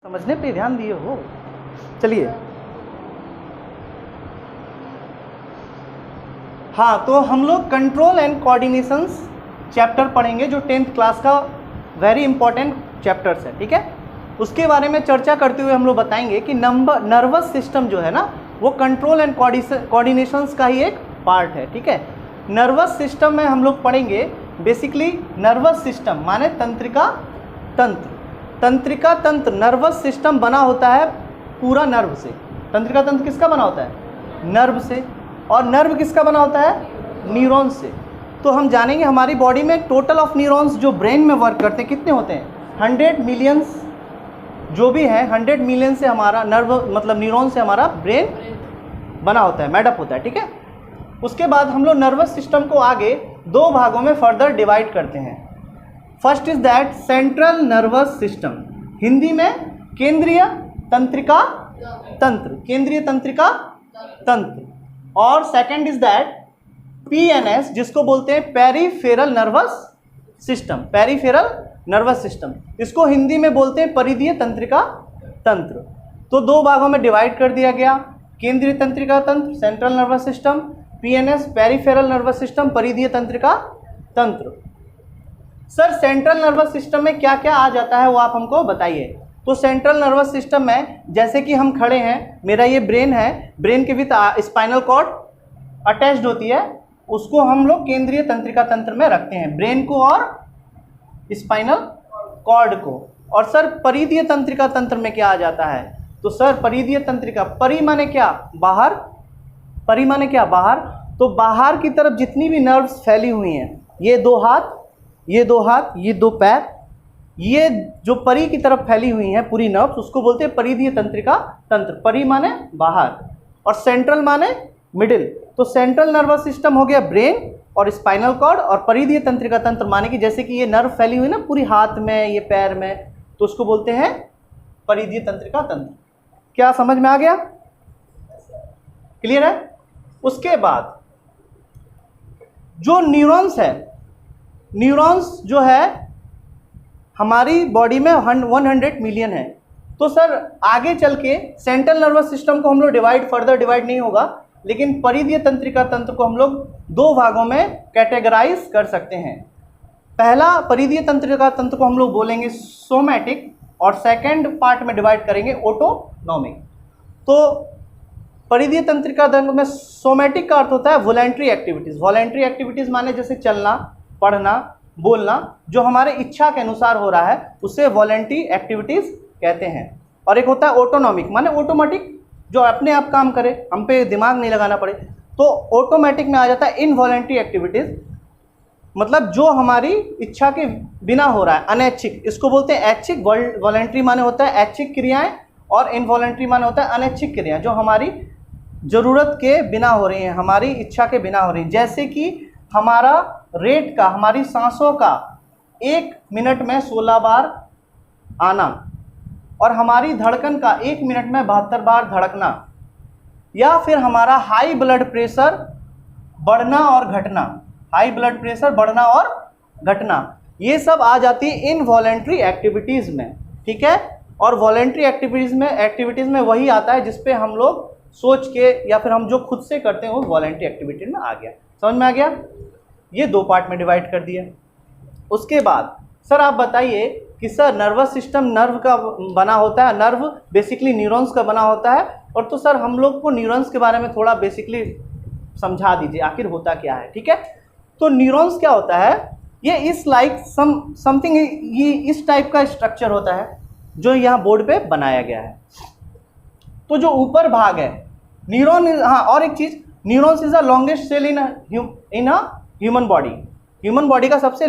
समझने पे ध्यान दिए हो। चलिए, हाँ, तो हम लोग कंट्रोल एंड कोऑर्डिनेशंस चैप्टर पढ़ेंगे जो 10th क्लास का वेरी इंपॉर्टेंट चैप्टर्स है। ठीक है, उसके बारे में चर्चा करते हुए हम लोग बताएंगे कि नर्वस सिस्टम जो है ना, वो कंट्रोल एंड कोऑर्डिनेशंस का ही एक पार्ट है। ठीक है, नर्वस सिस्टम में हम लोग पढ़ेंगे बेसिकली नर्वस सिस्टम माने तंत्रिका तंत्र। तंत्रिका तंत्र नर्वस सिस्टम बना होता है पूरा नर्व से। तंत्रिका तंत्र किसका बना होता है? नर्व से। और नर्व किसका बना होता है? न्यूरॉन से। तो हम जानेंगे हमारी बॉडी में टोटल ऑफ न्यूरॉन्स जो ब्रेन में वर्क करते हैं कितने होते हैं? 100 मिलियंस जो भी है, 100 मिलियन से हमारा नर्व मतलब न्यूरॉन से हमारा ब्रेन बना होता है, मेडअप होता है। ठीक है, उसके बाद हम लोग नर्वस सिस्टम को आगे दो भागों में फर्दर डिवाइड करते हैं। First is that central nervous system, Hindi में केंद्रीय तंत्रिका तंत्र, केंद्रीय तंत्रिका तंत्र। और सेकंड इज दैट पीएनएस, जिसको बोलते हैं peripheral nervous system, peripheral nervous system, इसको हिंदी में बोलते हैं परिधीय तंत्रिका तंत्र। तो दो भागों में डिवाइड कर दिया गया, केंद्रीय तंत्रिका तंत्र central nervous system, PNS peripheral nervous system परिधीय तंत्रिका तंत्र। सर सेंट्रल नर्वस सिस्टम में क्या क्या आ जाता है वो आप हमको बताइए। तो सेंट्रल नर्वस सिस्टम में जैसे कि हम खड़े हैं, मेरा ये ब्रेन है, ब्रेन के विद स्पाइनल कॉर्ड अटैच्ड होती है, उसको हम लोग केंद्रीय तंत्रिका तंत्र में रखते हैं, ब्रेन को और स्पाइनल कॉर्ड को। और सर परिधीय तंत्रिका तंत्र में क्या आ जाता है? तो सर परिधीय तंत्रिका, परि माने क्या? बाहर, परि माने क्या? बाहर। तो बाहर की तरफ जितनी भी नर्व्स फैली हुई हैं, ये दो हाथ, ये दो हाथ, ये दो पैर, ये जो परी की तरफ फैली हुई हैं पूरी नर्व्स, उसको बोलते हैं परिधीय तंत्रिका तंत्र। परी माने बाहर और सेंट्रल माने मिडिल। तो सेंट्रल नर्वस सिस्टम हो गया ब्रेन और स्पाइनल कॉर्ड, और परिधीय तंत्रिका तंत्र माने कि जैसे कि ये नर्व फैली हुई ना पूरी हाथ में, ये पैर में, तो उसको बोलते हैं परिधीय तंत्रिका तंत्र। क्या समझ में आ गया? क्लियर है? उसके बाद जो न्यूरॉन्स है, न्यूरॉन्स जो है हमारी बॉडी में 100 मिलियन है। तो सर आगे चल के सेंट्रल नर्वस सिस्टम को हम लोग फर्दर डिवाइड नहीं होगा, लेकिन परिधीय तंत्रिका तंत्र को हम लोग दो भागों में कैटेगराइज कर सकते हैं। पहला परिधीय तंत्रिका तंत्र को हम लोग बोलेंगे सोमैटिक, और सेकंड पार्ट में डिवाइड करेंगे ऑटोनॉमिक। तो परिधीय तंत्रिका तंत्र में सोमैटिक का अर्थ होता है वॉलेंट्री एक्टिविटीज़। वॉलेंट्री एक्टिविटीज़ माने जैसे चलना, पढ़ना, बोलना, जो हमारे इच्छा के अनुसार हो रहा है उसे वॉलेंट्री एक्टिविटीज़ कहते हैं। और एक होता है ऑटोनॉमिक माने ऑटोमेटिक, जो अपने आप काम करे, हम पे दिमाग नहीं लगाना पड़े। तो ऑटोमेटिक में आ जाता है इनवॉलेंट्री एक्टिविटीज़, मतलब जो हमारी इच्छा के बिना हो रहा है, अनैच्छिक, इसको बोलते हैं ऐच्छिक। वॉलेंट्री माने होता है ऐच्छिक क्रियाएं, और इनवॉलेंट्री माने होता है अनैच्छिक क्रियाएं जो हमारी ज़रूरत के बिना हो रही हैं, हमारी इच्छा के बिना हो रही हैं। जैसे कि हमारा रेट का, हमारी सांसों का 1 मिनट में 16 बार आना, और हमारी धड़कन का 1 मिनट में 72 बार धड़कना, या फिर हमारा हाई ब्लड प्रेशर बढ़ना और घटना, हाई ब्लड प्रेशर बढ़ना और घटना, ये सब आ जाती है इनवॉलेंट्री एक्टिविटीज़ में। ठीक है, और वॉलेंट्री एक्टिविटीज़ में वही आता है जिसपे हम लोग सोच के या फिर हम जो खुद से करते हैं वो वॉलेंट्री एक्टिविटी में आ गया। समझ में आ गया? ये दो पार्ट में डिवाइड कर दिया। उसके बाद सर आप बताइए कि सर नर्वस सिस्टम नर्व का बना होता है, नर्व बेसिकली न्यूरॉन्स का बना होता है। और तो सर हम लोग को न्यूरॉन्स के बारे में थोड़ा बेसिकली समझा दीजिए आखिर होता क्या है। ठीक है, तो न्यूरॉन्स क्या होता है? ये इस लाइक समथिंग, ये इस टाइप का स्ट्रक्चर होता है जो यहाँ बोर्ड पे बनाया गया है। तो जो ऊपर भाग है न्यूरॉन, हाँ और एक चीज़, neurons is the longest cell in a human body. Human body का सबसे